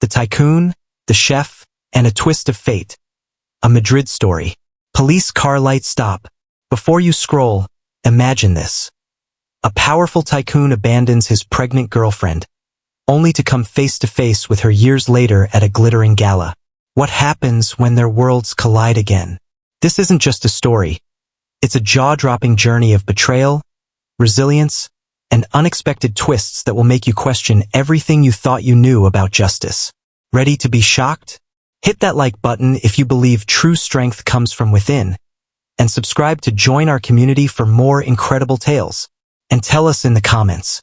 The tycoon, the chef, and a twist of fate. A Madrid story. Police car light stop. Before you scroll, imagine this. A powerful tycoon abandons his pregnant girlfriend, only to come face to face with her years later at a glittering gala. What happens when their worlds collide again? This isn't just a story. It's a jaw-dropping journey of betrayal, resilience, and unexpected twists that will make you question everything you thought you knew about justice. Ready to be shocked? Hit that like button if you believe true strength comes from within, and subscribe to join our community for more incredible tales. And tell us in the comments,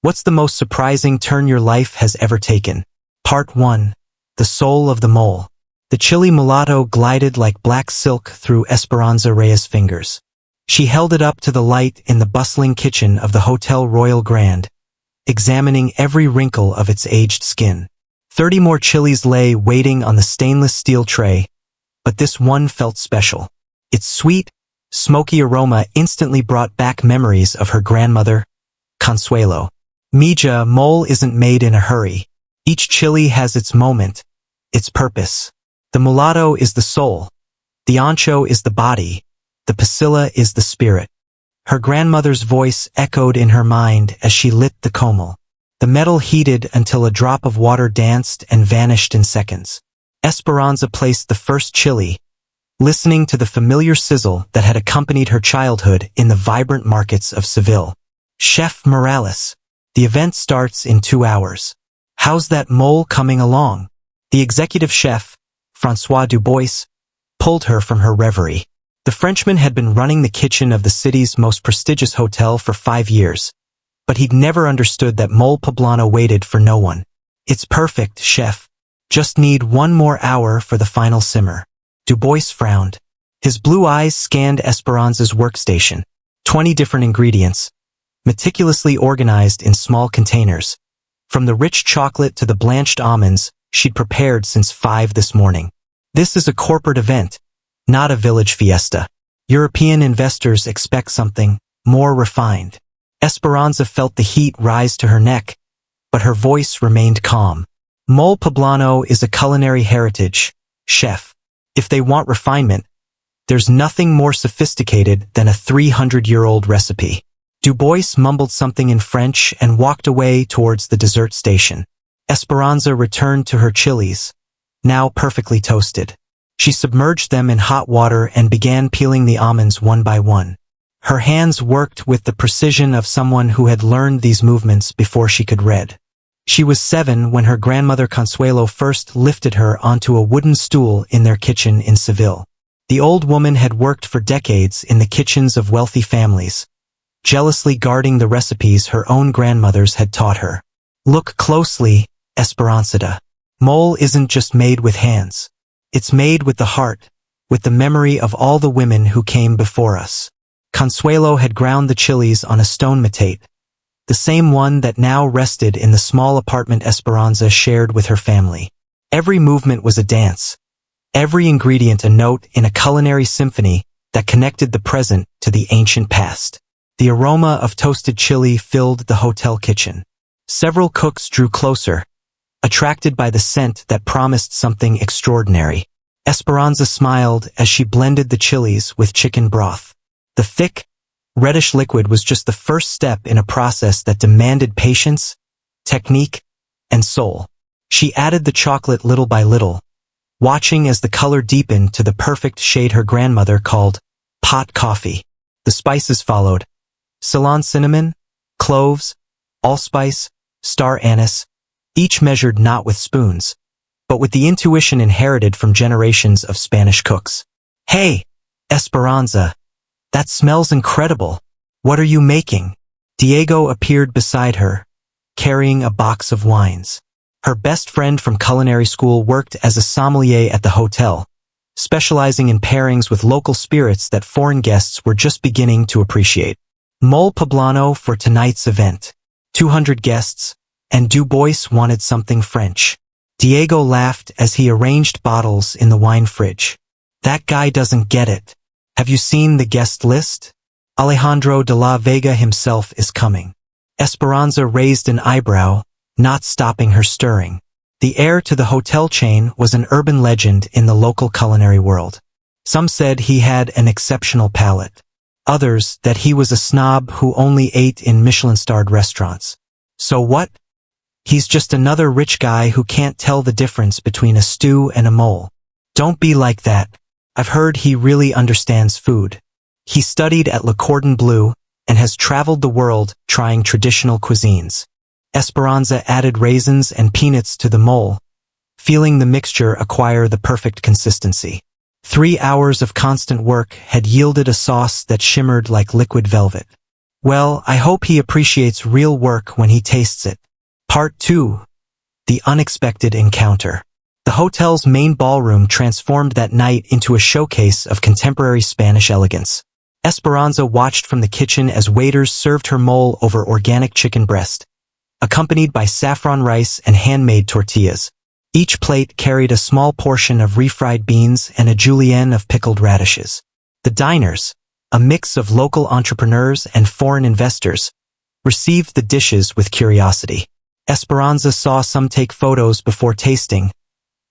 what's the most surprising turn your life has ever taken? Part 1. The Soul of the Mole. The chilly mulatto glided like black silk through Esperanza Reyes' fingers. She held it up to the light in the bustling kitchen of the Hotel Royal Grand, examining every wrinkle of its aged skin. 30 more chilies lay waiting on the stainless steel tray, but this one felt special. Its sweet, smoky aroma instantly brought back memories of her grandmother, Consuelo. Mija, mole isn't made in a hurry. Each chili has its moment, its purpose. The mulatto is the soul. The ancho is the body. The pasilla is the spirit. Her grandmother's voice echoed in her mind as she lit the comal. The metal heated until a drop of water danced and vanished in seconds. Esperanza placed the first chili, listening to the familiar sizzle that had accompanied her childhood in the vibrant markets of Seville. Chef Morales. The event starts in 2 hours. How's that mole coming along? The executive chef, François Dubois, pulled her from her reverie. The Frenchman had been running the kitchen of the city's most prestigious hotel for 5 years, but he'd never understood that mole poblano waited for no one. It's perfect, chef. Just need 1 more hour for the final simmer. Dubois frowned. His blue eyes scanned Esperanza's workstation. 20 different ingredients, meticulously organized in small containers. From the rich chocolate to the blanched almonds she'd prepared since 5 this morning. This is a corporate event, not a village fiesta. European investors expect something more refined. Esperanza felt the heat rise to her neck, but her voice remained calm. Mole poblano is a culinary heritage, chef. If they want refinement, there's nothing more sophisticated than a 300-year-old recipe. Dubois mumbled something in French and walked away towards the dessert station. Esperanza returned to her chilies, now perfectly toasted. She submerged them in hot water and began peeling the almonds one by one. Her hands worked with the precision of someone who had learned these movements before she could read. She was 7 when her grandmother Consuelo first lifted her onto a wooden stool in their kitchen in Seville. The old woman had worked for decades in the kitchens of wealthy families, jealously guarding the recipes her own grandmothers had taught her. Look closely, Esperanza. Mole isn't just made with hands. It's made with the heart, with the memory of all the women who came before us. Consuelo had ground the chilies on a stone metate, the same one that now rested in the small apartment Esperanza shared with her family. Every movement was a dance, every ingredient a note in a culinary symphony that connected the present to the ancient past. The aroma of toasted chili filled the hotel kitchen. Several cooks drew closer, attracted by the scent that promised something extraordinary. Esperanza smiled as she blended the chilies with chicken broth. The thick, reddish liquid was just the first step in a process that demanded patience, technique, and soul. She added the chocolate little by little, watching as the color deepened to the perfect shade her grandmother called pot coffee. The spices followed: Ceylon cinnamon, cloves, allspice, star anise, each measured not with spoons, but with the intuition inherited from generations of Spanish cooks. Hey, Esperanza, that smells incredible. What are you making? Diego appeared beside her, carrying a box of wines. Her best friend from culinary school worked as a sommelier at the hotel, specializing in pairings with local spirits that foreign guests were just beginning to appreciate. Mole poblano for tonight's event. 200 guests, and Dubois wanted something French. Diego laughed as he arranged bottles in the wine fridge. That guy doesn't get it. Have you seen the guest list? Alejandro de la Vega himself is coming. Esperanza raised an eyebrow, not stopping her stirring. The heir to the hotel chain was an urban legend in the local culinary world. Some said he had an exceptional palate. Others that he was a snob who only ate in Michelin-starred restaurants. So what? He's just another rich guy who can't tell the difference between a stew and a mole. Don't be like that. I've heard he really understands food. He studied at Le Cordon Bleu and has traveled the world trying traditional cuisines. Esperanza added raisins and peanuts to the mole, feeling the mixture acquire the perfect consistency. 3 hours of constant work had yielded a sauce that shimmered like liquid velvet. Well, I hope he appreciates real work when he tastes it. Part 2. The Unexpected Encounter. The hotel's main ballroom transformed that night into a showcase of contemporary Spanish elegance. Esperanza watched from the kitchen as waiters served her mole over organic chicken breast, accompanied by saffron rice and handmade tortillas. Each plate carried a small portion of refried beans and a julienne of pickled radishes. The diners, a mix of local entrepreneurs and foreign investors, received the dishes with curiosity. Esperanza saw some take photos before tasting,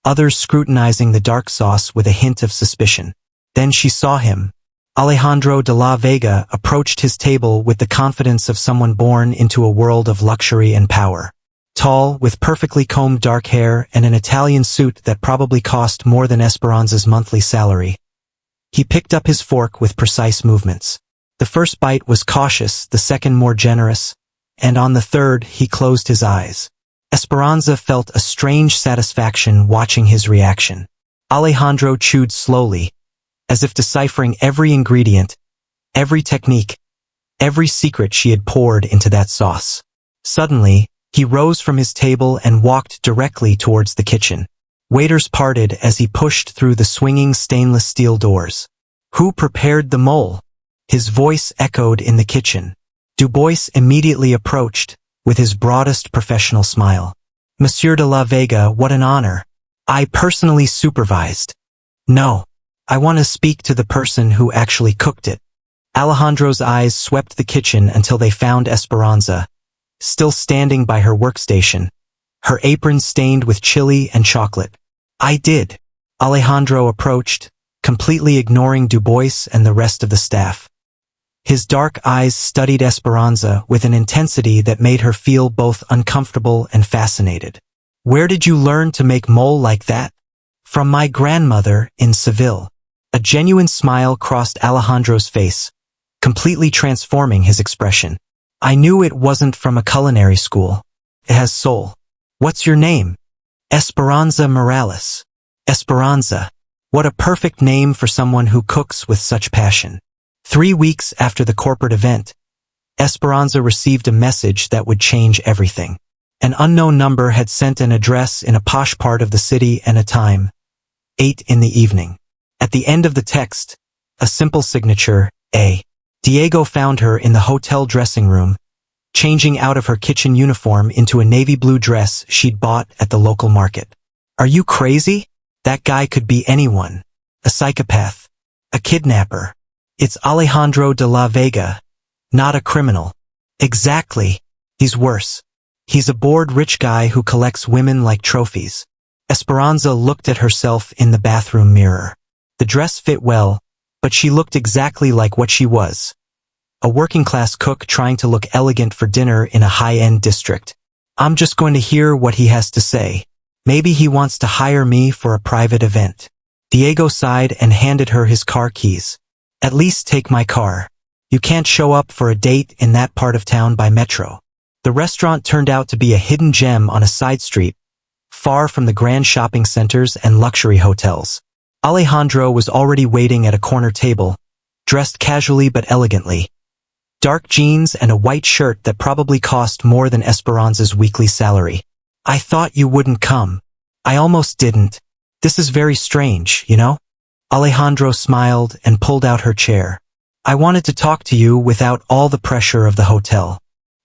others scrutinizing the dark sauce with a hint of suspicion. Then she saw him. Alejandro de la Vega approached his table with the confidence of someone born into a world of luxury and power. Tall, with perfectly combed dark hair and an Italian suit that probably cost more than Esperanza's monthly salary. He picked up his fork with precise movements. The first bite was cautious, the second more generous, and on the third he closed his eyes. Esperanza felt a strange satisfaction watching his reaction. Alejandro chewed slowly, as if deciphering every ingredient, every technique, every secret she had poured into that sauce. Suddenly, he rose from his table and walked directly towards the kitchen. Waiters parted as he pushed through the swinging stainless steel doors. Who prepared the mole? His voice echoed in the kitchen. Dubois immediately approached, with his broadest professional smile. Monsieur de la Vega, what an honor. I personally supervised. No. I want to speak to the person who actually cooked it. Alejandro's eyes swept the kitchen until they found Esperanza, still standing by her workstation, her apron stained with chili and chocolate. I did. Alejandro approached, completely ignoring Dubois and the rest of the staff. His dark eyes studied Esperanza with an intensity that made her feel both uncomfortable and fascinated. Where did you learn to make mole like that? From my grandmother in Seville. A genuine smile crossed Alejandro's face, completely transforming his expression. I knew it wasn't from a culinary school. It has soul. What's your name? Esperanza Morales. Esperanza. What a perfect name for someone who cooks with such passion. 3 weeks after the corporate event, Esperanza received a message that would change everything. An unknown number had sent an address in a posh part of the city and a time. 8 in the evening. At the end of the text, a simple signature, A. Diego found her in the hotel dressing room, changing out of her kitchen uniform into a navy blue dress she'd bought at the local market. Are you crazy? That guy could be anyone. A psychopath. A kidnapper. It's Alejandro de la Vega, not a criminal. Exactly. He's worse. He's a bored rich guy who collects women like trophies. Esperanza looked at herself in the bathroom mirror. The dress fit well, but she looked exactly like what she was. A working-class cook trying to look elegant for dinner in a high-end district. I'm just going to hear what he has to say. Maybe he wants to hire me for a private event. Diego sighed and handed her his car keys. At least take my car. You can't show up for a date in that part of town by metro. The restaurant turned out to be a hidden gem on a side street, far from the grand shopping centers and luxury hotels. Alejandro was already waiting at a corner table, dressed casually but elegantly. Dark jeans and a white shirt that probably cost more than Esperanza's weekly salary. I thought you wouldn't come. I almost didn't. This is very strange, you know? Alejandro smiled and pulled out her chair. I wanted to talk to you without all the pressure of the hotel.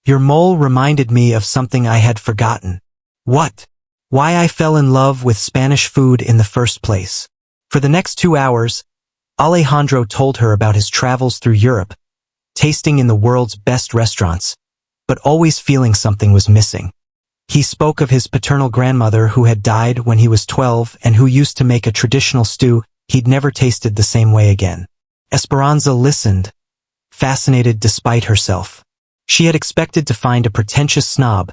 Your mole reminded me of something I had forgotten. What? Why I fell in love with Spanish food in the first place. For the next 2 hours, Alejandro told her about his travels through Europe, tasting in the world's best restaurants, but always feeling something was missing. He spoke of his paternal grandmother who had died when he was 12 and who used to make a traditional stew he'd never tasted the same way again. Esperanza listened, fascinated despite herself. She had expected to find a pretentious snob,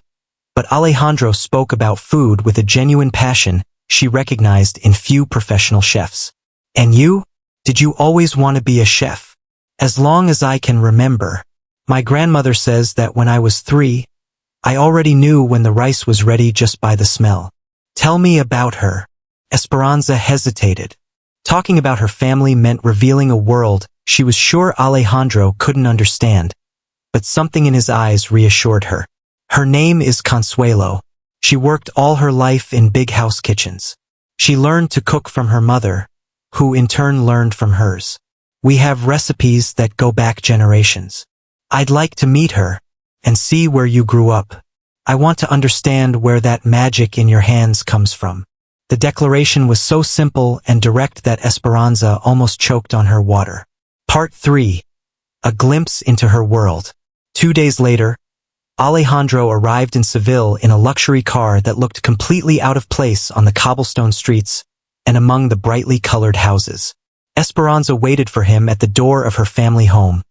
but Alejandro spoke about food with a genuine passion she recognized in few professional chefs. And you? Did you always want to be a chef? As long as I can remember. My grandmother says that when I was 3, I already knew when the rice was ready just by the smell. Tell me about her. Esperanza hesitated. Talking about her family meant revealing a world she was sure Alejandro couldn't understand, but something in his eyes reassured her. Her name is Consuelo. She worked all her life in big house kitchens. She learned to cook from her mother, who in turn learned from hers. We have recipes that go back generations. I'd like to meet her and see where you grew up. I want to understand where that magic in your hands comes from. The declaration was so simple and direct that Esperanza almost choked on her water. Part 3. A glimpse into her world. 2 days later, Alejandro arrived in Seville in a luxury car that looked completely out of place on the cobblestone streets and among the brightly colored houses. Esperanza waited for him at the door of her family home,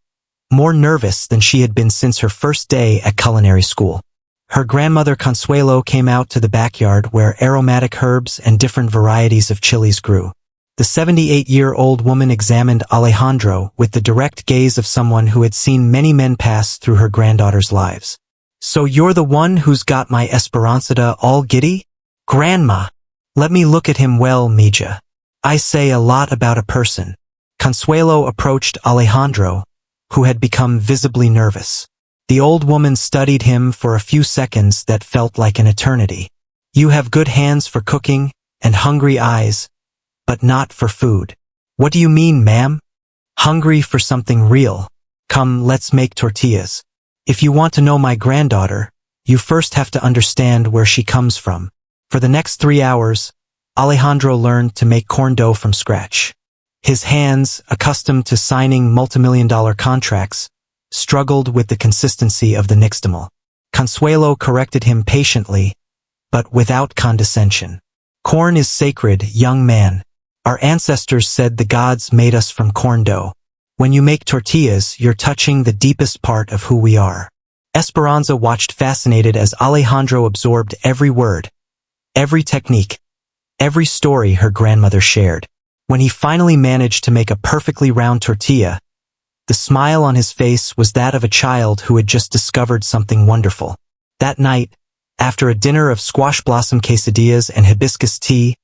more nervous than she had been since her first day at culinary school. Her grandmother Consuelo came out to the backyard where aromatic herbs and different varieties of chilies grew. The 78-year-old woman examined Alejandro with the direct gaze of someone who had seen many men pass through her granddaughter's lives. So you're the one who's got my Esperanza all giddy? Grandma, let me look at him well, mija. I say a lot about a person. Consuelo approached Alejandro, who had become visibly nervous. The old woman studied him for a few seconds that felt like an eternity. You have good hands for cooking and hungry eyes, but not for food. What do you mean, ma'am? Hungry for something real. Come, let's make tortillas. If you want to know my granddaughter, you first have to understand where she comes from. For the next 3 hours, Alejandro learned to make corn dough from scratch. His hands, accustomed to signing multimillion-dollar contracts, struggled with the consistency of the nixtamal. Consuelo corrected him patiently, but without condescension. Corn is sacred, young man. Our ancestors said the gods made us from corn dough. When you make tortillas, you're touching the deepest part of who we are. Esperanza watched fascinated as Alejandro absorbed every word, every technique, every story her grandmother shared. When he finally managed to make a perfectly round tortilla, the smile on his face was that of a child who had just discovered something wonderful. That night, after a dinner of squash blossom quesadillas and hibiscus tea,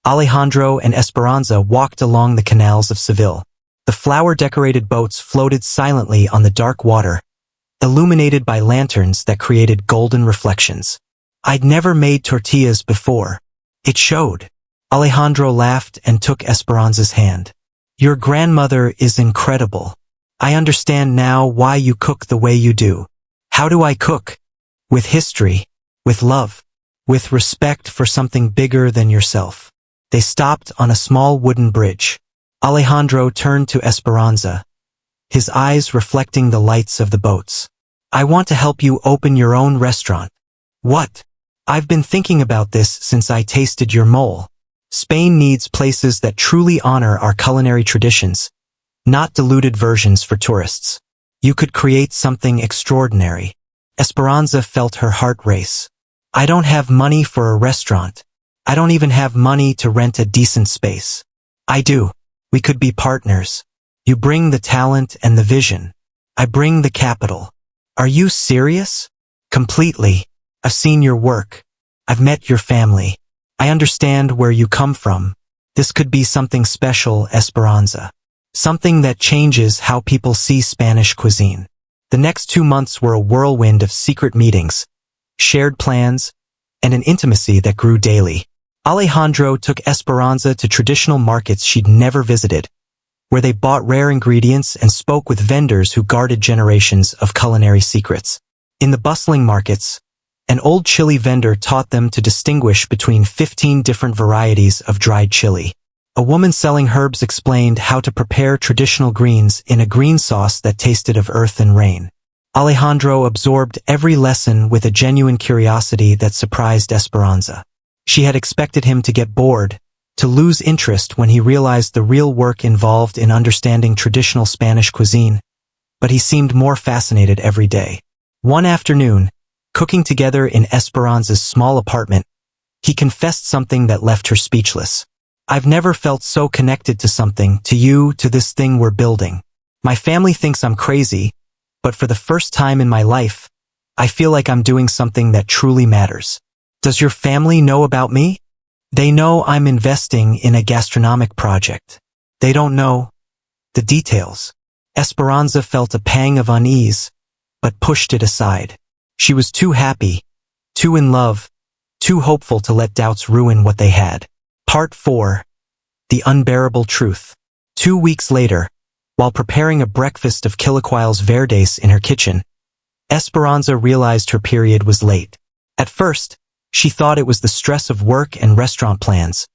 Alejandro and Esperanza walked along the canals of Seville. The flower-decorated boats floated silently on the dark water, illuminated by lanterns that created golden reflections. I'd never made tortillas before. It showed. Alejandro laughed and took Esperanza's hand. Your grandmother is incredible. I understand now why you cook the way you do. How do I cook? With history, with love, with respect for something bigger than yourself. They stopped on a small wooden bridge. Alejandro turned to Esperanza, his eyes reflecting the lights of the boats. I want to help you open your own restaurant. What? I've been thinking about this since I tasted your mole. Spain needs places that truly honor our culinary traditions, not diluted versions for tourists. You could create something extraordinary. Esperanza felt her heart race. I don't have money for a restaurant. I don't even have money to rent a decent space. I do. We could be partners. You bring the talent and the vision. I bring the capital. Are you serious? Completely. I've seen your work. I've met your family. I understand where you come from. This could be something special, Esperanza. Something that changes how people see Spanish cuisine. The next 2 months were a whirlwind of secret meetings, shared plans, and an intimacy that grew daily. Alejandro took Esperanza to traditional markets she'd never visited, where they bought rare ingredients and spoke with vendors who guarded generations of culinary secrets. In the bustling markets, an old chili vendor taught them to distinguish between 15 different varieties of dried chili. A woman selling herbs explained how to prepare traditional greens in a green sauce that tasted of earth and rain. Alejandro absorbed every lesson with a genuine curiosity that surprised Esperanza. She had expected him to get bored, to lose interest when he realized the real work involved in understanding traditional Spanish cuisine, but he seemed more fascinated every day. One afternoon, cooking together in Esperanza's small apartment, he confessed something that left her speechless. "I've never felt so connected to something, to you, to this thing we're building. My family thinks I'm crazy, but for the first time in my life, I feel like I'm doing something that truly matters." "Does your family know about me?" "They know I'm investing in a gastronomic project. They don't know the details." Esperanza felt a pang of unease, but pushed it aside. She was too happy, too in love, too hopeful to let doubts ruin what they had. Part 4. The Unbearable Truth. 2 weeks later, while preparing a breakfast of chilaquiles verdes in her kitchen, Esperanza realized her period was late. At first, she thought it was the stress of work and restaurant plans,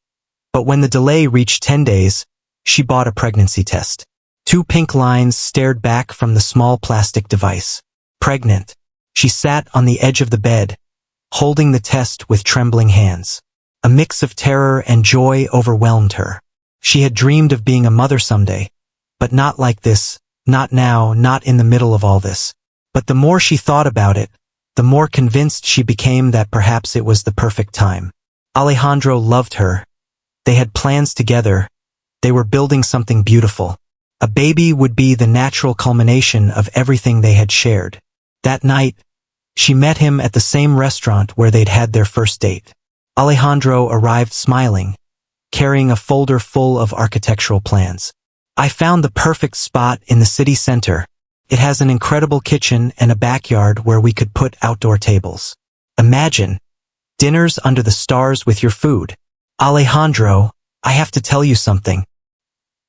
but when the delay reached 10 days, she bought a pregnancy test. 2 pink lines stared back from the small plastic device. Pregnant. She sat on the edge of the bed, holding the test with trembling hands. A mix of terror and joy overwhelmed her. She had dreamed of being a mother someday, but not like this, not now, not in the middle of all this. But the more she thought about it, the more convinced she became that perhaps it was the perfect time. Alejandro loved her. They had plans together. They were building something beautiful. A baby would be the natural culmination of everything they had shared. That night, she met him at the same restaurant where they'd had their first date. Alejandro arrived smiling, carrying a folder full of architectural plans. "I found the perfect spot in the city center. It has an incredible kitchen and a backyard where we could put outdoor tables. Imagine dinners under the stars with your food." "Alejandro, I have to tell you something."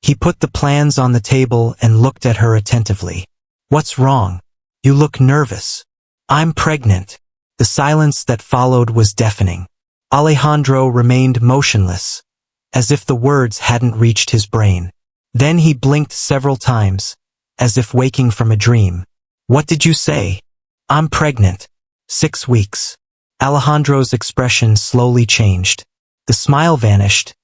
He put the plans on the table and looked at her attentively. "What's wrong? You look nervous." "I'm pregnant." The silence that followed was deafening. Alejandro remained motionless, as if the words hadn't reached his brain. Then he blinked several times, as if waking from a dream. "What did you say?" "I'm pregnant. 6 weeks." Alejandro's expression slowly changed. The smile vanished,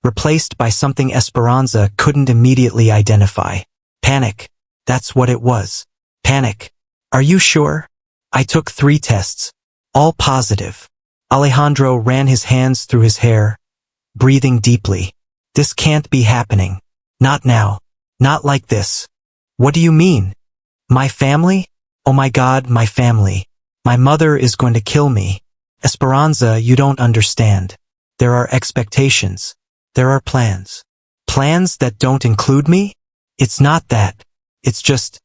replaced by something Esperanza couldn't immediately identify. Panic. That's what it was. Panic. "Are you sure?" "I took 3 tests. All positive." Alejandro ran his hands through his hair, breathing deeply. "This can't be happening. Not now. Not like this." "What do you mean?" "My family? Oh my God, my family. My mother is going to kill me." "Esperanza, you don't understand. There are expectations. There are plans." "Plans that don't include me?" "It's not that. It's just,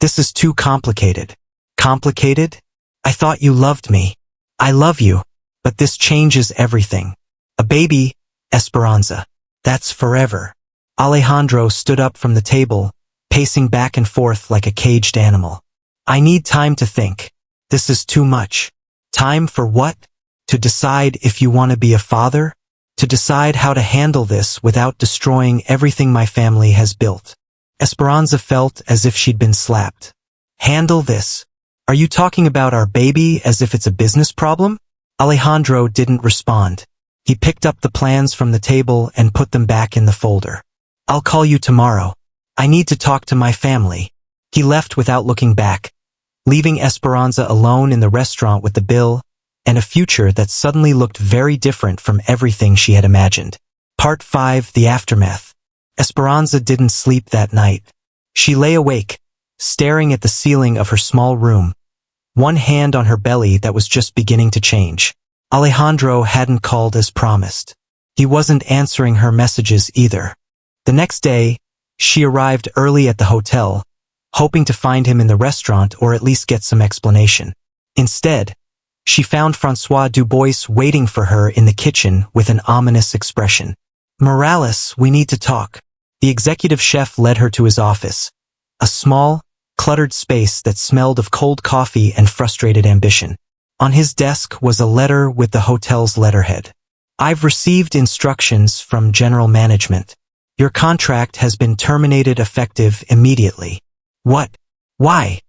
this is too complicated." "Complicated? I thought you loved me." "I love you, but this changes everything. A baby, Esperanza. That's forever." Alejandro stood up from the table, pacing back and forth like a caged animal. "I need time to think. This is too much." "Time for what?" "To decide if you want to be a father? To decide how to handle this without destroying everything my family has built." Esperanza felt as if she'd been slapped. "Handle this? Are you talking about our baby as if it's a business problem?" Alejandro didn't respond. He picked up the plans from the table and put them back in the folder. "I'll call you tomorrow. I need to talk to my family." He left without looking back, leaving Esperanza alone in the restaurant with the bill and a future that suddenly looked very different from everything she had imagined. Part 5. The Aftermath. Esperanza didn't sleep that night. She lay awake, staring at the ceiling of her small room, one hand on her belly that was just beginning to change. Alejandro hadn't called as promised. He wasn't answering her messages either. The next day, she arrived early at the hotel, hoping to find him in the restaurant or at least get some explanation. Instead, she found Francois Dubois waiting for her in the kitchen with an ominous expression. "Morales, we need to talk." The executive chef led her to his office, a small, cluttered space that smelled of cold coffee and frustrated ambition. On his desk was a letter with the hotel's letterhead. "I've received instructions from general management. Your contract has been terminated effective immediately." "What? Why?"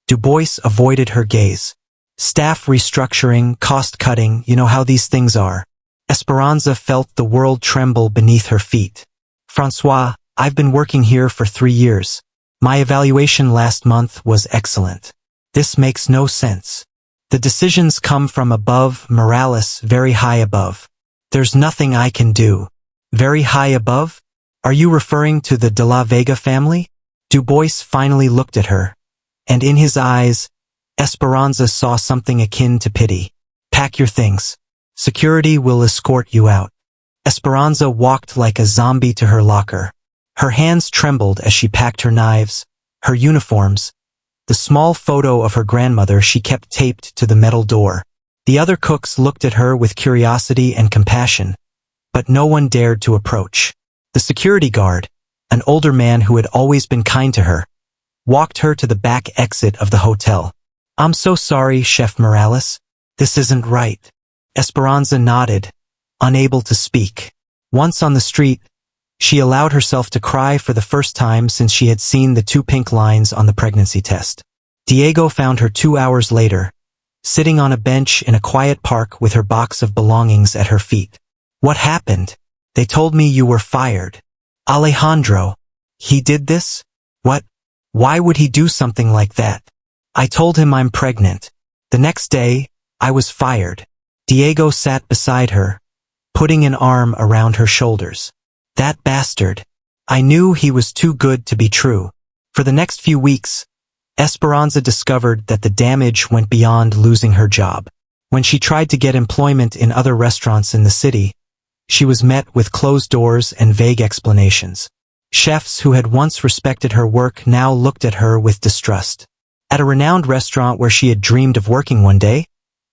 Du Bois avoided her gaze. Staff restructuring, cost-cutting, you know how these things are. Esperanza felt the world tremble beneath her feet. Francois, I've been working here for 3 years. My evaluation last month was excellent. This makes no sense. The decisions come from above, Morales, very high above. There's nothing I can do. Very high above? Are you referring to the de la Vega family? Du Bois finally looked at her, and in his eyes, Esperanza saw something akin to pity. Pack your things. Security will escort you out. Esperanza walked like a zombie to her locker. Her hands trembled as she packed her knives, her uniforms, the small photo of her grandmother she kept taped to the metal door. The other cooks looked at her with curiosity and compassion, but no one dared to approach. The security guard, an older man who had always been kind to her, walked her to the back exit of the hotel. I'm so sorry, Chef Morales. This isn't right. Esperanza nodded, unable to speak. Once on the street, she allowed herself to cry for the first time since she had seen the 2 pink lines on the pregnancy test. Diego found her 2 hours later, sitting on a bench in a quiet park with her box of belongings at her feet. What happened? They told me you were fired. Alejandro. He did this? What? Why would he do something like that? I told him I'm pregnant. The next day, I was fired. Diego sat beside her, putting an arm around her shoulders. That bastard. I knew he was too good to be true. For the next few weeks, Esperanza discovered that the damage went beyond losing her job. When she tried to get employment in other restaurants in the city, she was met with closed doors and vague explanations. Chefs who had once respected her work now looked at her with distrust. At a renowned restaurant where she had dreamed of working one day,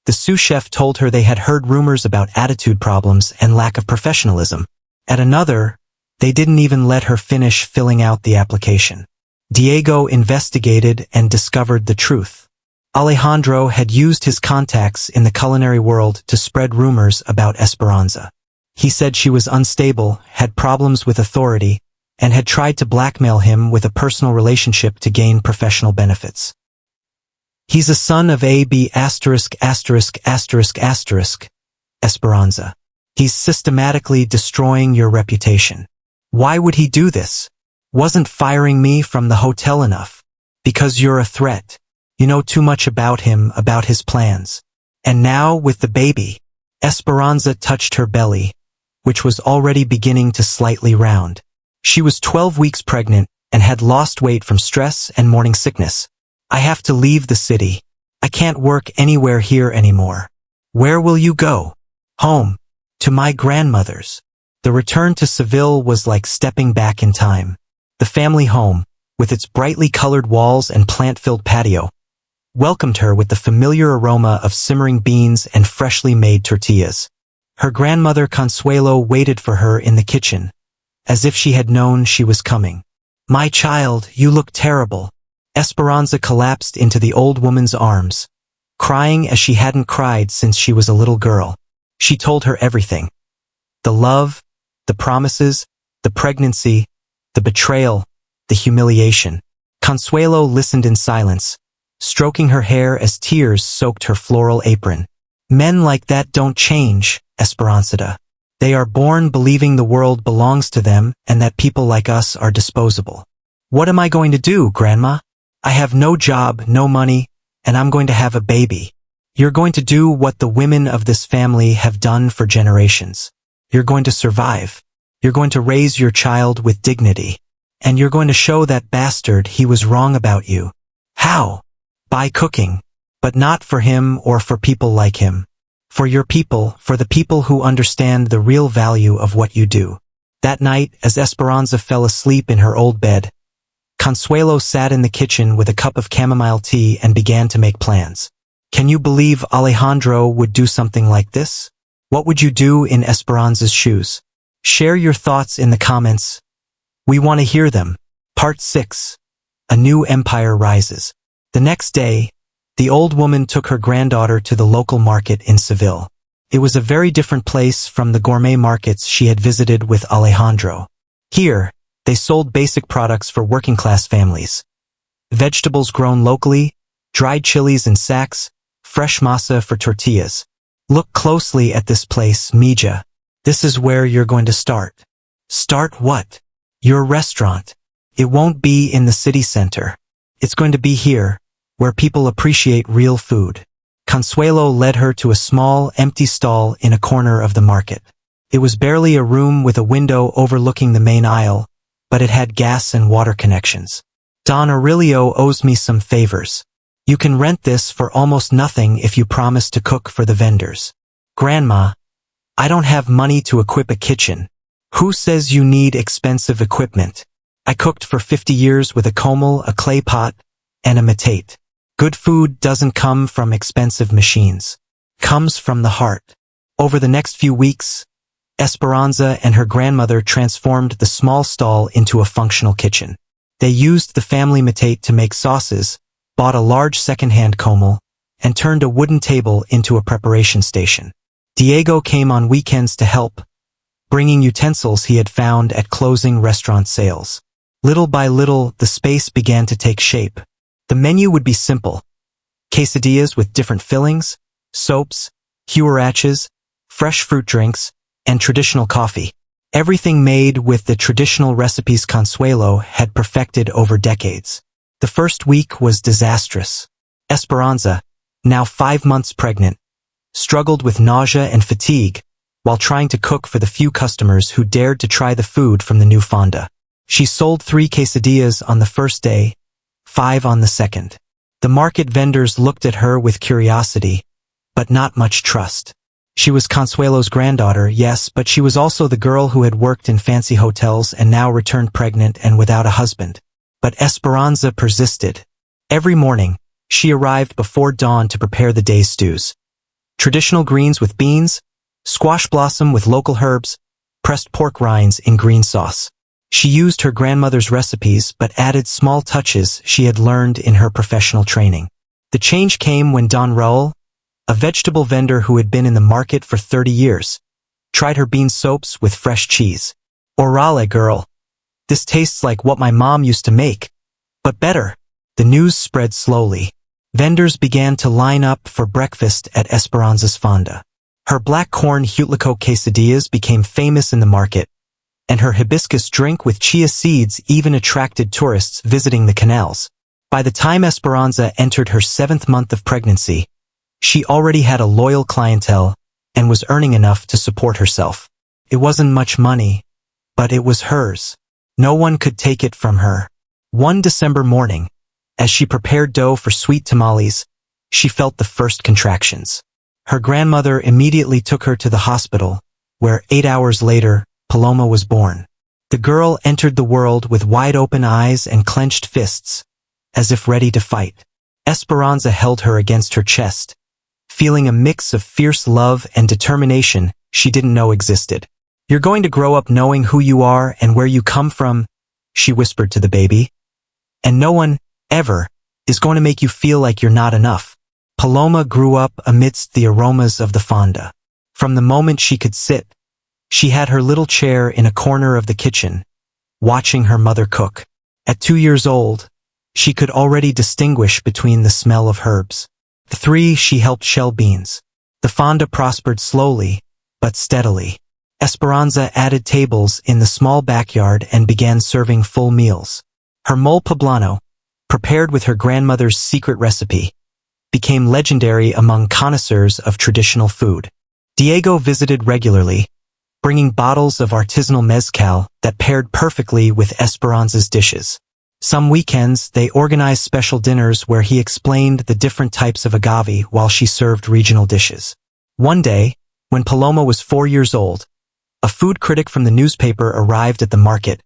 the sous chef told her they had heard rumors about attitude problems and lack of professionalism. At another, they didn't even let her finish filling out the application. Diego investigated and discovered the truth. Alejandro had used his contacts in the culinary world to spread rumors about Esperanza. He said she was unstable, had problems with authority, and had tried to blackmail him with a personal relationship to gain professional benefits. He's a son of AB********, Esperanza. He's systematically destroying your reputation. Why would he do this? Wasn't firing me from the hotel enough? Because you're a threat. You know too much about him, about his plans. And now, with the baby, Esperanza touched her belly, which was already beginning to slightly round. She was 12 weeks pregnant and had lost weight from stress and morning sickness. I have to leave the city. I can't work anywhere here anymore. Where will you go? Home. To my grandmother's. The return to Seville was like stepping back in time. The family home, with its brightly colored walls and plant-filled patio, welcomed her with the familiar aroma of simmering beans and freshly made tortillas. Her grandmother Consuelo waited for her in the kitchen, as if she had known she was coming. My child, you look terrible. Esperanza collapsed into the old woman's arms, crying as she hadn't cried since she was a little girl. She told her everything. The love, the promises, the pregnancy, the betrayal, the humiliation. Consuelo listened in silence, stroking her hair as tears soaked her floral apron. Men like that don't change, Esperanza. They are born believing the world belongs to them and that people like us are disposable. What am I going to do, Grandma? I have no job, no money, and I'm going to have a baby. You're going to do what the women of this family have done for generations. You're going to survive. You're going to raise your child with dignity. And you're going to show that bastard he was wrong about you. How? By cooking. But not for him or for people like him. For your people, for the people who understand the real value of what you do. That night, as Esperanza fell asleep in her old bed, Consuelo sat in the kitchen with a cup of chamomile tea and began to make plans. Can you believe Alejandro would do something like this? What would you do in Esperanza's shoes? Share your thoughts in the comments. We want to hear them. Part 6. A New Empire Rises. The next day, the old woman took her granddaughter to the local market in Seville. It was a very different place from the gourmet markets she had visited with Alejandro. Here, they sold basic products for working-class families. Vegetables grown locally, dried chilies in sacks, fresh masa for tortillas. Look closely at this place, Mija. This is where you're going to start. Start what? Your restaurant. It won't be in the city center. It's going to be here, where people appreciate real food. Consuelo led her to a small, empty stall in a corner of the market. It was barely a room with a window overlooking the main aisle, but it had gas and water connections. Don Aurelio owes me some favors. You can rent this for almost nothing if you promise to cook for the vendors. Grandma, I don't have money to equip a kitchen. Who says you need expensive equipment? I cooked for 50 years with a comal, a clay pot, and a metate. Good food doesn't come from expensive machines. Comes from the heart. Over the next few weeks, Esperanza and her grandmother transformed the small stall into a functional kitchen. They used the family metate to make sauces, bought a large second-hand comal, and turned a wooden table into a preparation station. Diego came on weekends to help, bringing utensils he had found at closing restaurant sales. Little by little, the space began to take shape. The menu would be simple. Quesadillas with different fillings, soaps, huaraches, fresh fruit drinks, and traditional coffee. Everything made with the traditional recipes Consuelo had perfected over decades. The first week was disastrous. Esperanza, now 5 months pregnant, struggled with nausea and fatigue while trying to cook for the few customers who dared to try the food from the new fonda. She sold 3 quesadillas on the first day, 5 on the second. The market vendors looked at her with curiosity, but not much trust. She was Consuelo's granddaughter, yes, but she was also the girl who had worked in fancy hotels and now returned pregnant and without a husband. But Esperanza persisted. Every morning, she arrived before dawn to prepare the day's stews. Traditional greens with beans, squash blossom with local herbs, pressed pork rinds in green sauce. She used her grandmother's recipes but added small touches she had learned in her professional training. The change came when Don Raul, a vegetable vendor who had been in the market for 30 years, tried her bean soaps with fresh cheese. Orale, girl. This tastes like what my mom used to make, but better. The news spread slowly. Vendors began to line up for breakfast at Esperanza's fonda. Her black corn Hutlico quesadillas became famous in the market, and her hibiscus drink with chia seeds even attracted tourists visiting the canals. By the time Esperanza entered her 7th month of pregnancy, she already had a loyal clientele and was earning enough to support herself. It wasn't much money, but it was hers. No one could take it from her. One December morning, as she prepared dough for sweet tamales, she felt the first contractions. Her grandmother immediately took her to the hospital, where 8 hours later, Paloma was born. The girl entered the world with wide-open eyes and clenched fists, as if ready to fight. Esperanza held her against her chest, feeling a mix of fierce love and determination she didn't know existed. "You're going to grow up knowing who you are and where you come from," she whispered to the baby. "And no one, ever, is going to make you feel like you're not enough." Paloma grew up amidst the aromas of the fonda. From the moment she could sit, she had her little chair in a corner of the kitchen, watching her mother cook. At 2 years old, she could already distinguish between the smell of herbs. At 3, she helped shell beans. The fonda prospered slowly, but steadily. Esperanza added tables in the small backyard and began serving full meals. Her mole poblano, prepared with her grandmother's secret recipe, became legendary among connoisseurs of traditional food. Diego visited regularly, bringing bottles of artisanal mezcal that paired perfectly with Esperanza's dishes. Some weekends, they organized special dinners where he explained the different types of agave while she served regional dishes. One day, when Paloma was 4 years old, a food critic from the newspaper arrived at the market,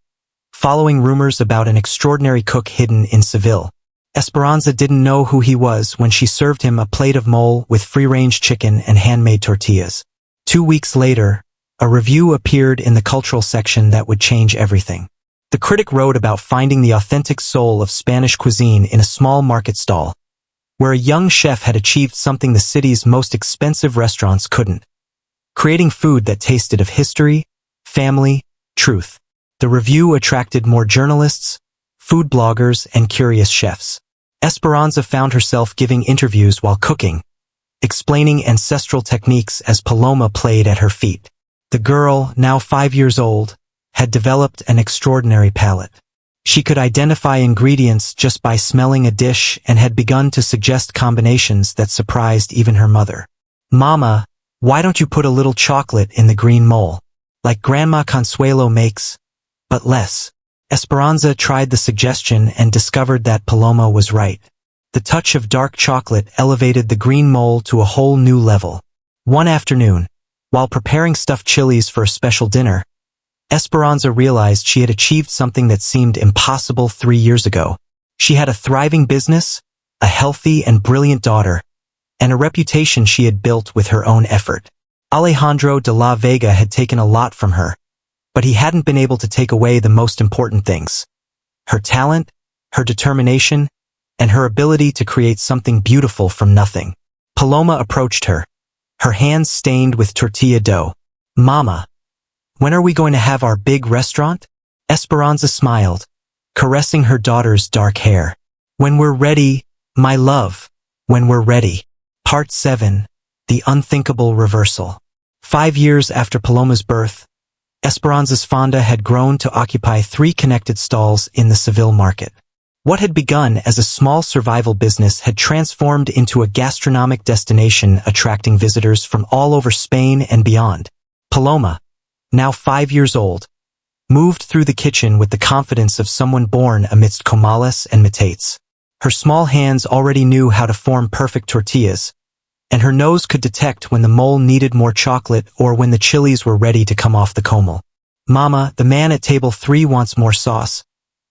following rumors about an extraordinary cook hidden in Seville. Esperanza didn't know who he was when she served him a plate of mole with free-range chicken and handmade tortillas. 2 weeks later, a review appeared in the cultural section that would change everything. The critic wrote about finding the authentic soul of Spanish cuisine in a small market stall, where a young chef had achieved something the city's most expensive restaurants couldn't: creating food that tasted of history, family, truth. The review attracted more journalists, food bloggers, and curious chefs. Esperanza found herself giving interviews while cooking, explaining ancestral techniques as Paloma played at her feet. The girl, now 5 years old, had developed an extraordinary palate. She could identify ingredients just by smelling a dish and had begun to suggest combinations that surprised even her mother. "Mama, why don't you put a little chocolate in the green mole, like Grandma Consuelo makes, but less?" Esperanza tried the suggestion and discovered that Paloma was right. The touch of dark chocolate elevated the green mole to a whole new level. One afternoon, while preparing stuffed chilies for a special dinner, Esperanza realized she had achieved something that seemed impossible 3 years ago. She had a thriving business, a healthy and brilliant daughter, and a reputation she had built with her own effort. Alejandro de la Vega had taken a lot from her, but he hadn't been able to take away the most important things: her talent, her determination, and her ability to create something beautiful from nothing. Paloma approached her, her hands stained with tortilla dough. "Mama, when are we going to have our big restaurant?" Esperanza smiled, caressing her daughter's dark hair. "When we're ready, my love, when we're ready." Part 7. The Unthinkable Reversal. 5 years after Paloma's birth, Esperanza's fonda had grown to occupy 3 connected stalls in the Seville market. What had begun as a small survival business had transformed into a gastronomic destination attracting visitors from all over Spain and beyond. Paloma, now 5 years old, moved through the kitchen with the confidence of someone born amidst comales and metates. Her small hands already knew how to form perfect tortillas, and her nose could detect when the mole needed more chocolate or when the chilies were ready to come off the comal. "Mama, the man at table 3 wants more sauce,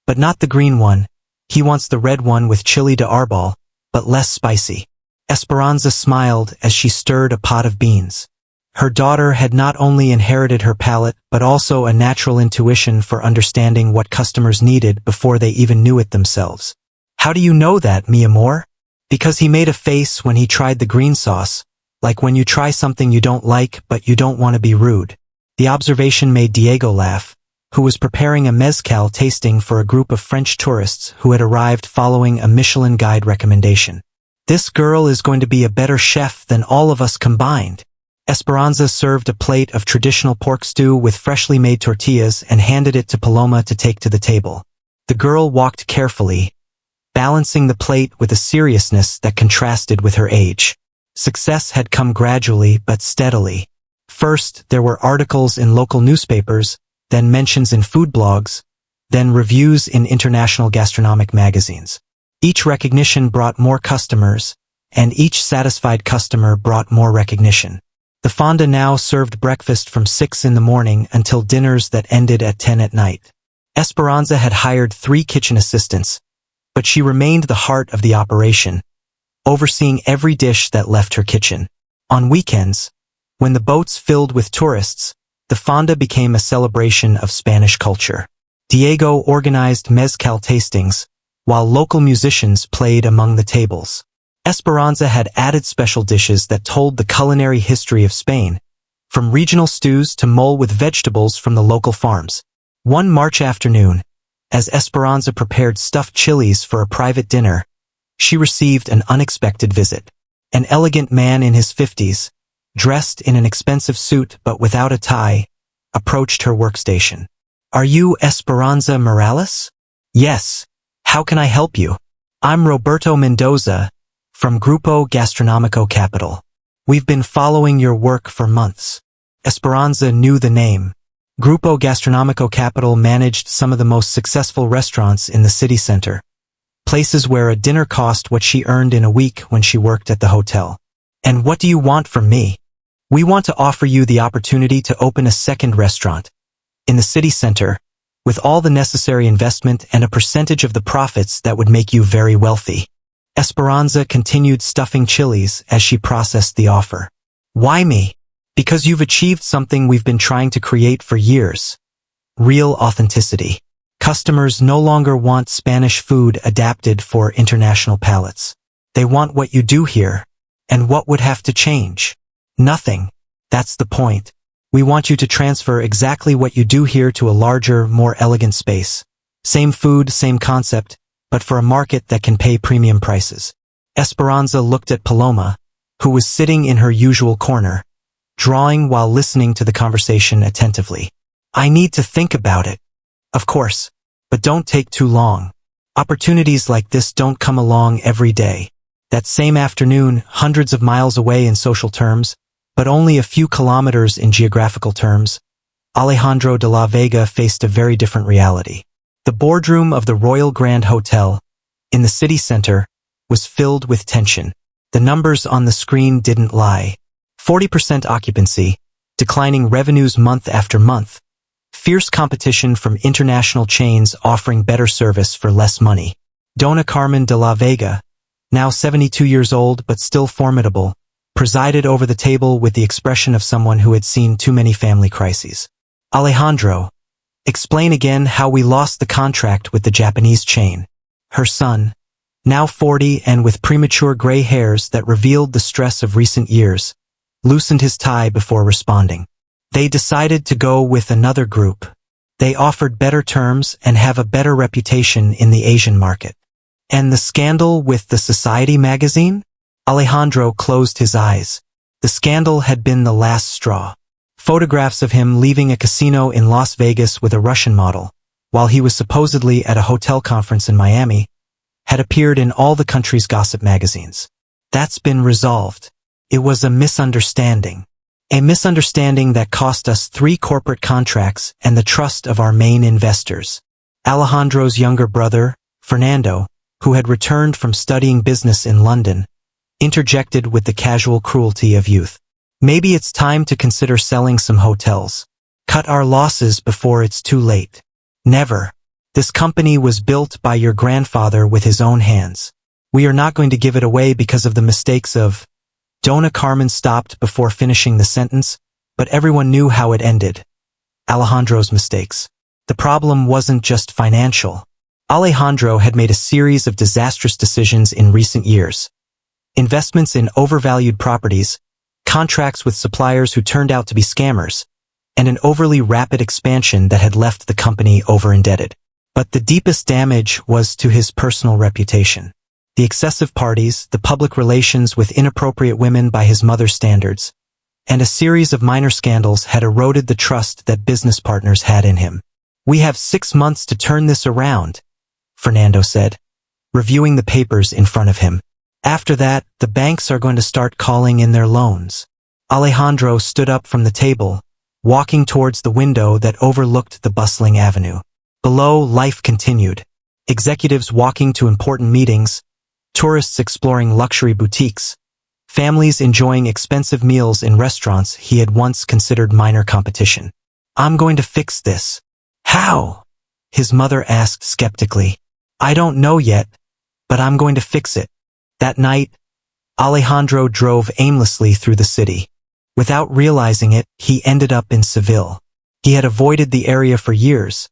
but not the green one. He wants the red one with chili de arbol, but less spicy." Esperanza smiled as she stirred a pot of beans. Her daughter had not only inherited her palate but also a natural intuition for understanding what customers needed before they even knew it themselves. "How do you know that, mi amor?" "Because he made a face when he tried the green sauce, like when you try something you don't like but you don't want to be rude." The observation made Diego laugh, who was preparing a mezcal tasting for a group of French tourists who had arrived following a Michelin guide recommendation. "This girl is going to be a better chef than all of us combined." Esperanza served a plate of traditional pork stew with freshly made tortillas and handed it to Paloma to take to the table. The girl walked carefully, balancing the plate with a seriousness that contrasted with her age. Success had come gradually but steadily. First, there were articles in local newspapers, then mentions in food blogs, then reviews in international gastronomic magazines. Each recognition brought more customers, and each satisfied customer brought more recognition. The fonda now served breakfast from 6 in the morning until dinners that ended at 10 at night. Esperanza had hired 3 kitchen assistants, but she remained the heart of the operation, overseeing every dish that left her kitchen. On weekends, when the boats filled with tourists, the fonda became a celebration of Spanish culture. Diego organized mezcal tastings, while local musicians played among the tables. Esperanza had added special dishes that told the culinary history of Spain, from regional stews to mole with vegetables from the local farms. One March afternoon, as Esperanza prepared stuffed chilies for a private dinner, she received an unexpected visit. An elegant man in his 50s, dressed in an expensive suit but without a tie, approached her workstation. "Are you Esperanza Morales?" "Yes. How can I help you?" "I'm Roberto Mendoza, from Grupo Gastronomico Capital. We've been following your work for months." Esperanza knew the name. Grupo Gastronomico Capital managed some of the most successful restaurants in the city center, places where a dinner cost what she earned in a week when she worked at the hotel. "And what do you want from me?" "We want to offer you the opportunity to open a second restaurant in the city center, with all the necessary investment and a percentage of the profits that would make you very wealthy." Esperanza continued stuffing chilies as she processed the offer. "Why me?" "Because you've achieved something we've been trying to create for years. Real authenticity. Customers no longer want Spanish food adapted for international palates. They want what you do here. And what would have to change? Nothing. That's the point. We want you to transfer exactly what you do here to a larger, more elegant space. Same food, same concept, but for a market that can pay premium prices. Esperanza looked at Paloma, who was sitting in her usual corner, drawing while listening to the conversation attentively. I need to think about it. Of course, but don't take too long. Opportunities like this don't come along every day. That same afternoon, hundreds of miles away in social terms, but only a few kilometers in geographical terms, Alejandro de la Vega faced a very different reality. The boardroom of the Royal Grand Hotel, in the city center, was filled with tension. The numbers on the screen didn't lie. 40% occupancy, declining revenues month after month, fierce competition from international chains offering better service for less money. Dona Carmen de la Vega, now 72 years old but still formidable, presided over the table with the expression of someone who had seen too many family crises. Alejandro, explain again how we lost the contract with the Japanese chain. Her son, now 40 and with premature gray hairs that revealed the stress of recent years, loosened his tie before responding. They decided to go with another group. They offered better terms and have a better reputation in the Asian market. And the scandal with the Society magazine? Alejandro closed his eyes. The scandal had been the last straw. Photographs of him leaving a casino in Las Vegas with a Russian model, while he was supposedly at a hotel conference in Miami, had appeared in all the country's gossip magazines. That's been resolved. It was a misunderstanding. A misunderstanding that cost us 3 corporate contracts and the trust of our main investors. Alejandro's younger brother, Fernando, who had returned from studying business in London, interjected with the casual cruelty of youth. Maybe it's time to consider selling some hotels. Cut our losses before it's too late. Never. This company was built by your grandfather with his own hands. We are not going to give it away because of the mistakes of... Dona Carmen stopped before finishing the sentence, but everyone knew how it ended. Alejandro's mistakes. The problem wasn't just financial. Alejandro had made a series of disastrous decisions in recent years. Investments in overvalued properties, contracts with suppliers who turned out to be scammers, and an overly rapid expansion that had left the company over-indebted. But the deepest damage was to his personal reputation. The excessive parties, the public relations with inappropriate women by his mother's standards, and a series of minor scandals had eroded the trust that business partners had in him. We have 6 months to turn this around, Fernando said, reviewing the papers in front of him. After that, the banks are going to start calling in their loans. Alejandro stood up from the table, walking towards the window that overlooked the bustling avenue. Below, life continued. Executives walking to important meetings, tourists exploring luxury boutiques, families enjoying expensive meals in restaurants he had once considered minor competition. I'm going to fix this. How? His mother asked skeptically. I don't know yet, but I'm going to fix it. That night, Alejandro drove aimlessly through the city. Without realizing it, he ended up in Seville. He had avoided the area for years,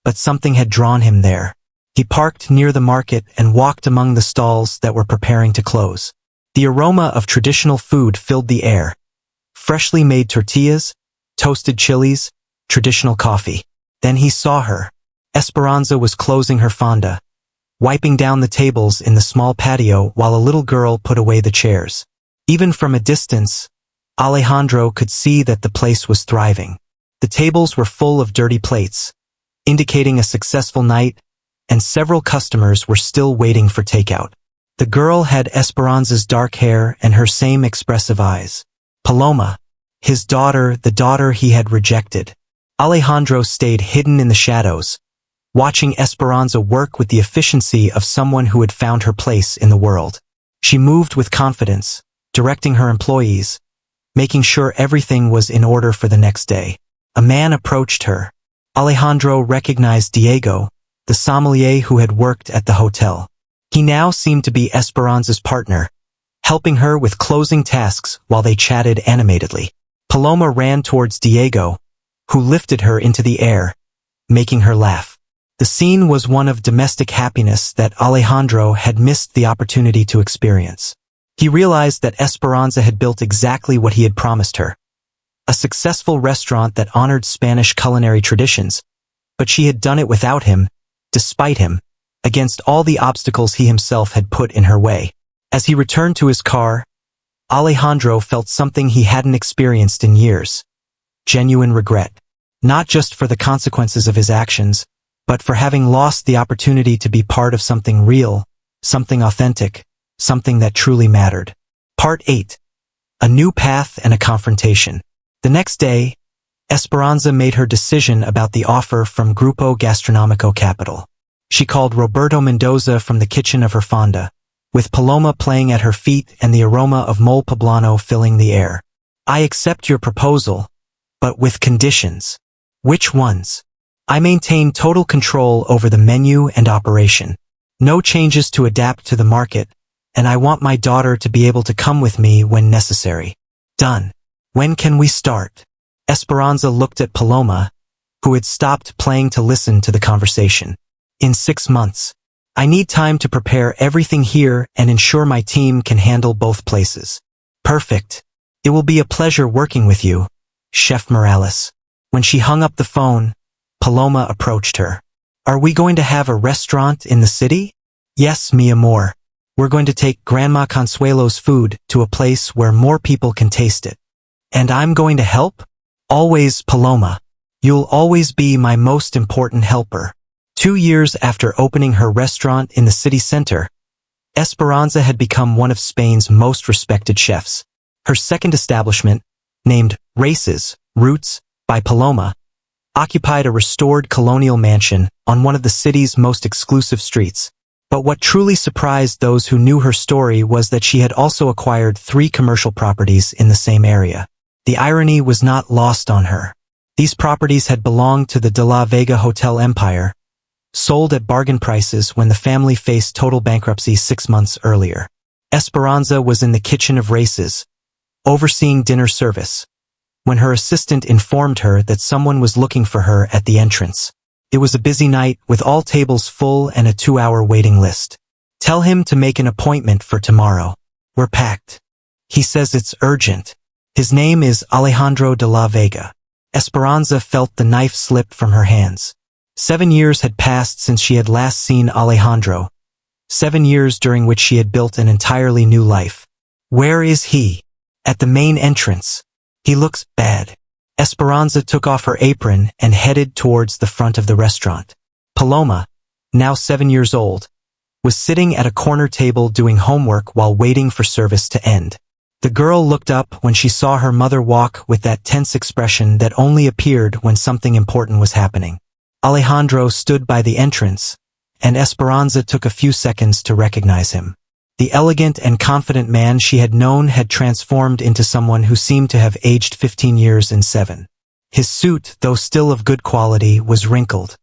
but something had drawn him there. He parked near the market and walked among the stalls that were preparing to close. The aroma of traditional food filled the air. Freshly made tortillas, toasted chilies, traditional coffee. Then he saw her. Esperanza was closing her fonda, wiping down the tables in the small patio while a little girl put away the chairs. Even from a distance, Alejandro could see that the place was thriving. The tables were full of dirty plates, indicating a successful night, and several customers were still waiting for takeout. The girl had Esperanza's dark hair and her same expressive eyes. Paloma, his daughter, the daughter he had rejected. Alejandro stayed hidden in the shadows, watching Esperanza work with the efficiency of someone who had found her place in the world. She moved with confidence, directing her employees, making sure everything was in order for the next day. A man approached her. Alejandro recognized Diego, the sommelier who had worked at the hotel. He now seemed to be Esperanza's partner, helping her with closing tasks while they chatted animatedly. Paloma ran towards Diego, who lifted her into the air, making her laugh. The scene was one of domestic happiness that Alejandro had missed the opportunity to experience. He realized that Esperanza had built exactly what he had promised her. A successful restaurant that honored Spanish culinary traditions, but she had done it without him, despite him, against all the obstacles he himself had put in her way. As he returned to his car, Alejandro felt something he hadn't experienced in years. Genuine regret. Not just for the consequences of his actions, but for having lost the opportunity to be part of something real, something authentic, something that truly mattered. Part 8. A new path and a confrontation. The next day, Esperanza made her decision about the offer from Grupo Gastronomico Capital. She called Roberto Mendoza from the kitchen of her fonda, with Paloma playing at her feet and the aroma of mole poblano filling the air. I accept your proposal, but with conditions. Which ones? I maintain total control over the menu and operation. No changes to adapt to the market, and I want my daughter to be able to come with me when necessary. Done. When can we start? Esperanza looked at Paloma, who had stopped playing to listen to the conversation. In 6 months. I need time to prepare everything here and ensure my team can handle both places. Perfect. It will be a pleasure working with you, Chef Morales. When she hung up the phone, Paloma approached her. Are we going to have a restaurant in the city? Yes, mi amor. We're going to take Grandma Consuelo's food to a place where more people can taste it. And I'm going to help? Always, Paloma. You'll always be my most important helper. 2 years after opening her restaurant in the city center, Esperanza had become one of Spain's most respected chefs. Her second establishment, named Races, Roots, by Paloma, occupied a restored colonial mansion on one of the city's most exclusive streets. But what truly surprised those who knew her story was that she had also acquired 3 commercial properties in the same area. The irony was not lost on her. These properties had belonged to the De La Vega hotel empire, sold at bargain prices when the family faced total bankruptcy 6 months earlier. Esperanza was in the kitchen of Races, overseeing dinner service, when her assistant informed her that someone was looking for her at the entrance. It was a busy night with all tables full and a 2-hour waiting list. Tell him to make an appointment for tomorrow. We're packed. He says it's urgent. His name is Alejandro de la Vega. Esperanza felt the knife slip from her hands. 7 years had passed since she had last seen Alejandro. 7 years during which she had built an entirely new life. Where is he? At the main entrance. He looks bad. Esperanza took off her apron and headed towards the front of the restaurant. Paloma, now 7 years old, was sitting at a corner table doing homework while waiting for service to end. The girl looked up when she saw her mother walk with that tense expression that only appeared when something important was happening. Alejandro stood by the entrance, and Esperanza took a few seconds to recognize him. The elegant and confident man she had known had transformed into someone who seemed to have aged 15 years in 7. His suit, though still of good quality, was wrinkled.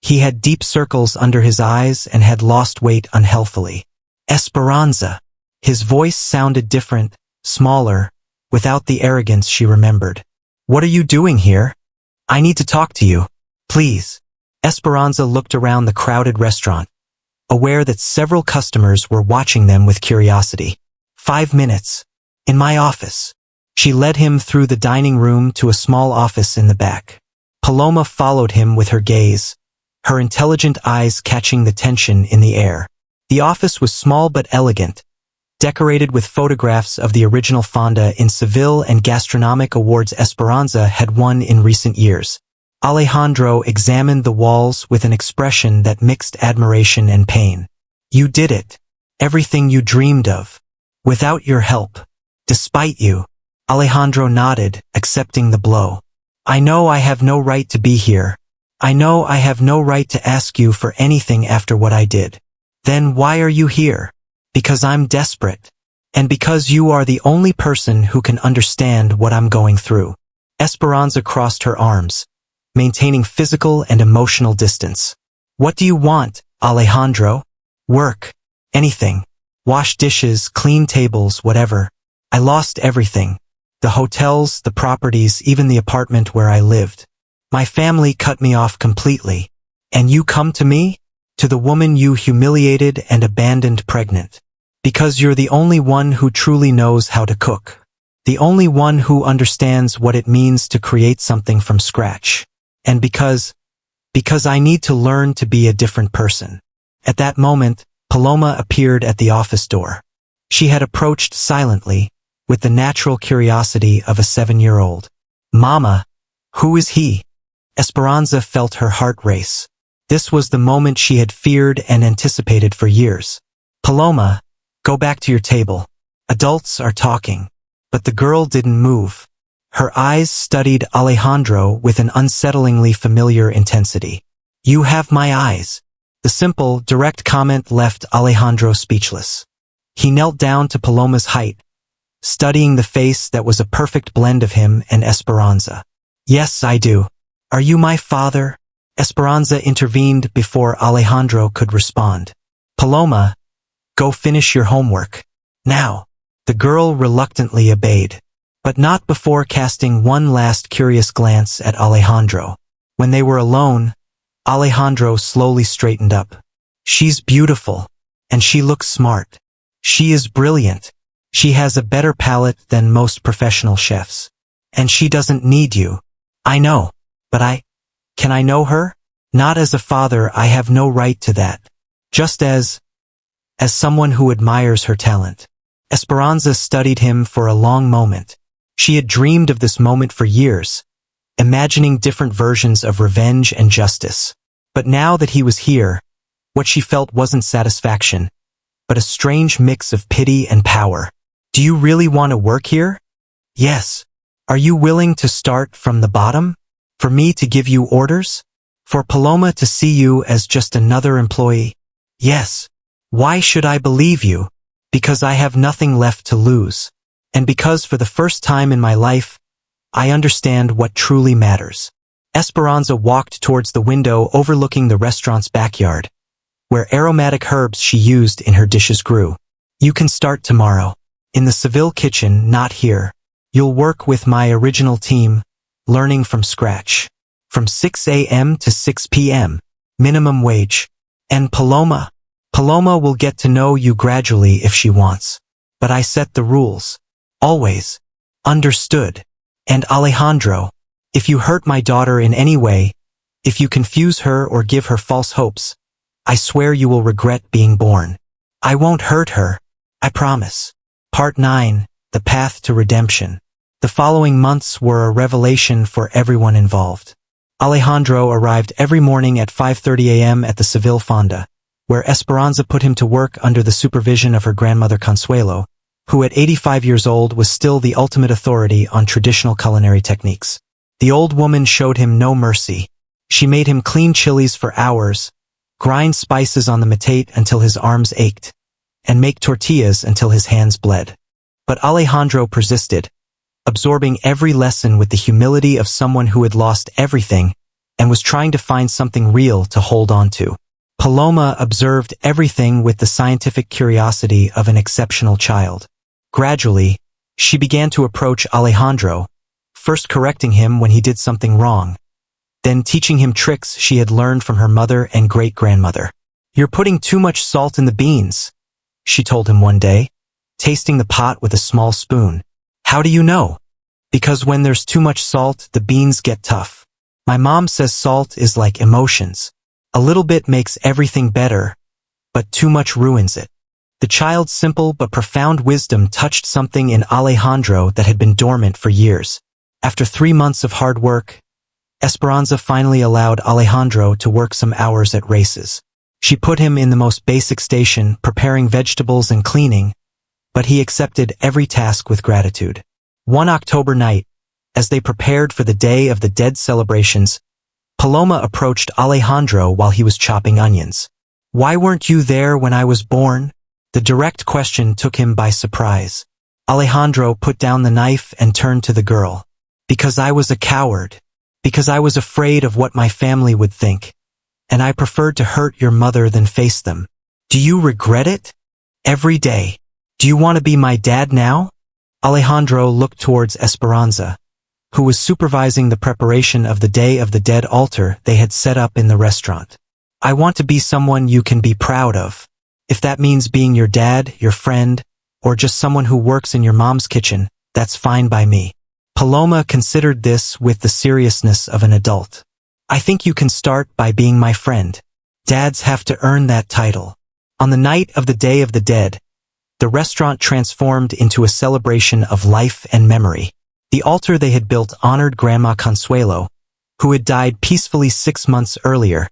He had deep circles under his eyes and had lost weight unhealthily. Esperanza. His voice sounded different, smaller, without the arrogance she remembered. What are you doing here? I need to talk to you. Please. Esperanza looked around the crowded restaurant, aware that several customers were watching them with curiosity. 5 minutes. In my office. She led him through the dining room to a small office in the back. Paloma followed him with her gaze, her intelligent eyes catching the tension in the air. The office was small but elegant, decorated with photographs of the original fonda in Seville and gastronomic awards Esperanza had won in recent years. Alejandro examined the walls with an expression that mixed admiration and pain. You did it. Everything you dreamed of. Without your help. Despite you. Alejandro nodded, accepting the blow. I know I have no right to be here. I know I have no right to ask you for anything after what I did. Then why are you here? Because I'm desperate. And because you are the only person who can understand what I'm going through. Esperanza crossed her arms, maintaining physical and emotional distance. What do you want, Alejandro? Work. Anything. Wash dishes, clean tables, whatever. I lost everything. The hotels, the properties, even the apartment where I lived. My family cut me off completely. And you come to me? To the woman you humiliated and abandoned pregnant. Because you're the only one who truly knows how to cook. The only one who understands what it means to create something from scratch. And because I need to learn to be a different person. At that moment, Paloma appeared at the office door. She had approached silently, with the natural curiosity of a 7-year-old. "Mama, who is he?" Esperanza felt her heart race. This was the moment she had feared and anticipated for years. "Paloma, go back to your table. Adults are talking." But the girl didn't move. Her eyes studied Alejandro with an unsettlingly familiar intensity. "You have my eyes." The simple, direct comment left Alejandro speechless. He knelt down to Paloma's height, studying the face that was a perfect blend of him and Esperanza. "Yes, I do. Are you my father?" Esperanza intervened before Alejandro could respond. "Paloma, go finish your homework. Now." The girl reluctantly obeyed, but not before casting one last curious glance at Alejandro. When they were alone, Alejandro slowly straightened up. "She's beautiful, and she looks smart. She is brilliant. She has a better palate than most professional chefs. And she doesn't need you. I know, but can I know her? Not as a father, I have no right to that. Just as someone who admires her talent." Esperanza studied him for a long moment. She had dreamed of this moment for years, imagining different versions of revenge and justice. But now that he was here, what she felt wasn't satisfaction, but a strange mix of pity and power. "Do you really want to work here?" "Yes." "Are you willing to start from the bottom? For me to give you orders? For Paloma to see you as just another employee?" "Yes." "Why should I believe you?" "Because I have nothing left to lose. And because for the first time in my life, I understand what truly matters." Esperanza walked towards the window overlooking the restaurant's backyard, where aromatic herbs she used in her dishes grew. "You can start tomorrow. In the Seville kitchen, not here. You'll work with my original team, learning from scratch. From 6 a.m. to 6 p.m. Minimum wage. And Paloma will get to know you gradually if she wants. But I set the rules. Always. Understood? And Alejandro, if you hurt my daughter in any way, if you confuse her or give her false hopes, I swear you will regret being born. I won't hurt her. I promise." Part 9. The Path to Redemption. The following months were a revelation for everyone involved. Alejandro arrived every morning at 5:30 a.m. at the Seville Fonda, where Esperanza put him to work under the supervision of her grandmother Consuelo, who at 85 years old was still the ultimate authority on traditional culinary techniques. The old woman showed him no mercy. She made him clean chilies for hours, grind spices on the metate until his arms ached, and make tortillas until his hands bled. But Alejandro persisted, absorbing every lesson with the humility of someone who had lost everything and was trying to find something real to hold on to. Paloma observed everything with the scientific curiosity of an exceptional child. Gradually, she began to approach Alejandro, first correcting him when he did something wrong, then teaching him tricks she had learned from her mother and great-grandmother. "You're putting too much salt in the beans," she told him one day, tasting the pot with a small spoon. "How do you know?" "Because when there's too much salt, the beans get tough. My mom says salt is like emotions. A little bit makes everything better, but too much ruins it." The child's simple but profound wisdom touched something in Alejandro that had been dormant for years. After 3 months of hard work, Esperanza finally allowed Alejandro to work some hours at races. She put him in the most basic station, preparing vegetables and cleaning, but he accepted every task with gratitude. One October night, as they prepared for the Day of the Dead celebrations, Paloma approached Alejandro while he was chopping onions. "Why weren't you there when I was born?" The direct question took him by surprise. Alejandro put down the knife and turned to the girl. "Because I was a coward. Because I was afraid of what my family would think. And I preferred to hurt your mother than face them. Do you regret it? Every day. Do you want to be my dad now?" Alejandro looked towards Esperanza, who was supervising the preparation of the Day of the Dead altar they had set up in the restaurant. "I want to be someone you can be proud of. If that means being your dad, your friend, or just someone who works in your mom's kitchen, that's fine by me." Paloma considered this with the seriousness of an adult. "I think you can start by being my friend. Dads have to earn that title. On the night of the Day of the Dead, the restaurant transformed into a celebration of life and memory. The altar they had built honored Grandma Consuelo, who had died peacefully 6 months earlier,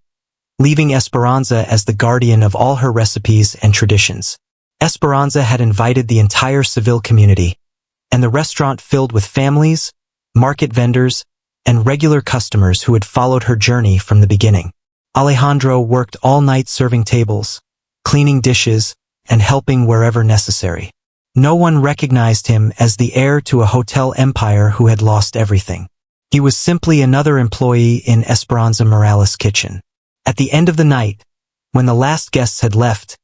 leaving Esperanza as the guardian of all her recipes and traditions. Esperanza had invited the entire Seville community, and the restaurant filled with families, market vendors, and regular customers who had followed her journey from the beginning. Alejandro worked all night serving tables, cleaning dishes, and helping wherever necessary. No one recognized him as the heir to a hotel empire who had lost everything. He was simply another employee in Esperanza Morales' kitchen. At the end of the night, when the last guests had left,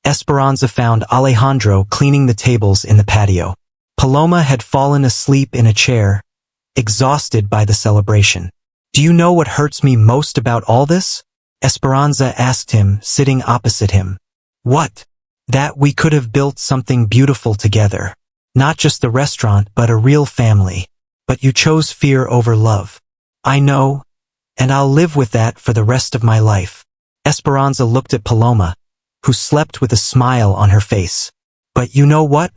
Esperanza found Alejandro cleaning the tables in the patio. Paloma had fallen asleep in a chair, exhausted by the celebration. "Do you know what hurts me most about all this?" Esperanza asked him, sitting opposite him. "What?" "That we could have built something beautiful together. Not just the restaurant, but a real family. But you chose fear over love." "I know, and I'll live with that for the rest of my life." Esperanza looked at Paloma, who slept with a smile on her face. "But you know what?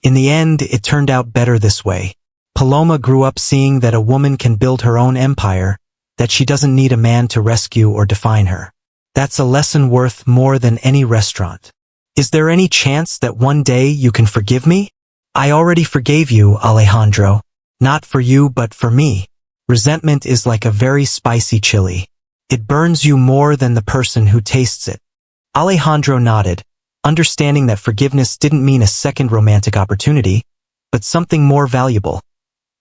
In the end, it turned out better this way." Paloma grew up seeing that a woman can build her own empire, that she doesn't need a man to rescue or define her. That's a lesson worth more than any restaurant. "Is there any chance that one day you can forgive me?" "I already forgave you, Alejandro. Not for you, but for me. Resentment is like a very spicy chili. It burns you more than the person who tastes it." Alejandro nodded, understanding that forgiveness didn't mean a second romantic opportunity, but something more valuable: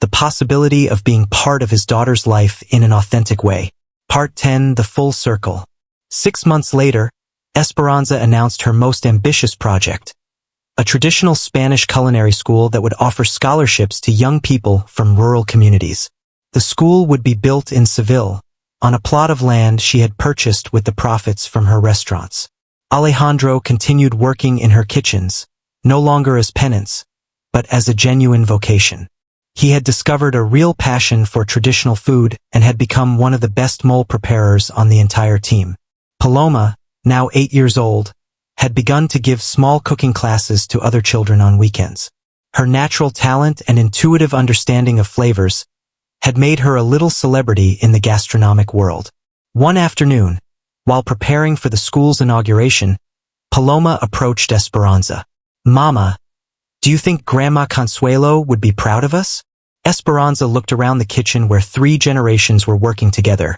the possibility of being part of his daughter's life in an authentic way. Part 10: The Full Circle. 6 months later, Esperanza announced her most ambitious project: a traditional Spanish culinary school that would offer scholarships to young people from rural communities. The school would be built in Seville, on a plot of land she had purchased with the profits from her restaurants. Alejandro continued working in her kitchens, no longer as penance, but as a genuine vocation. He had discovered a real passion for traditional food and had become one of the best mole preparers on the entire team. Paloma, now 8 years old, had begun to give small cooking classes to other children on weekends. Her natural talent and intuitive understanding of flavors had made her a little celebrity in the gastronomic world. One afternoon, while preparing for the school's inauguration, Paloma approached Esperanza. "Mama, do you think Grandma Consuelo would be proud of us?" Esperanza looked around the kitchen where 3 generations were working together.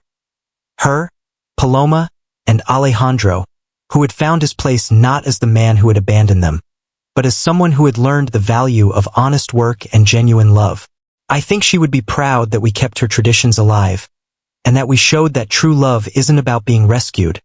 Her, Paloma, and Alejandro, who had found his place not as the man who had abandoned them, but as someone who had learned the value of honest work and genuine love. "I think she would be proud that we kept her traditions alive, and that we showed that true love isn't about being rescued,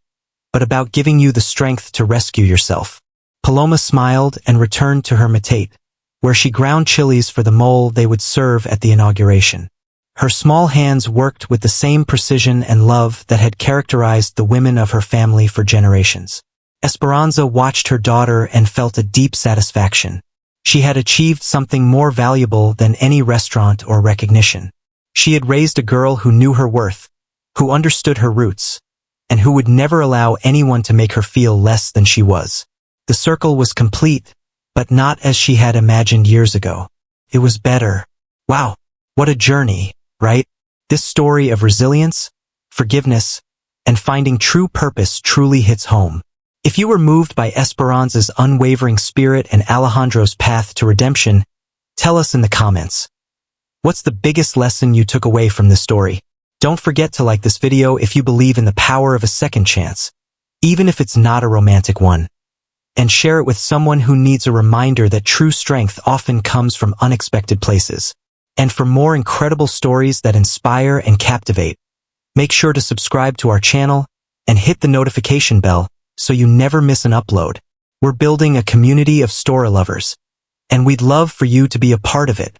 but about giving you the strength to rescue yourself." Paloma smiled and returned to her matate, where she ground chilies for the mole they would serve at the inauguration. Her small hands worked with the same precision and love that had characterized the women of her family for generations. Esperanza watched her daughter and felt a deep satisfaction. She had achieved something more valuable than any restaurant or recognition. She had raised a girl who knew her worth, who understood her roots, and who would never allow anyone to make her feel less than she was. The circle was complete, but not as she had imagined years ago. It was better. Wow, what a journey, right? This story of resilience, forgiveness, and finding true purpose truly hits home. If you were moved by Esperanza's unwavering spirit and Alejandro's path to redemption, tell us in the comments. What's the biggest lesson you took away from this story? Don't forget to like this video if you believe in the power of a second chance, even if it's not a romantic one. And share it with someone who needs a reminder that true strength often comes from unexpected places. And for more incredible stories that inspire and captivate, make sure to subscribe to our channel and hit the notification bell so you never miss an upload. We're building a community of story lovers, and we'd love for you to be a part of it.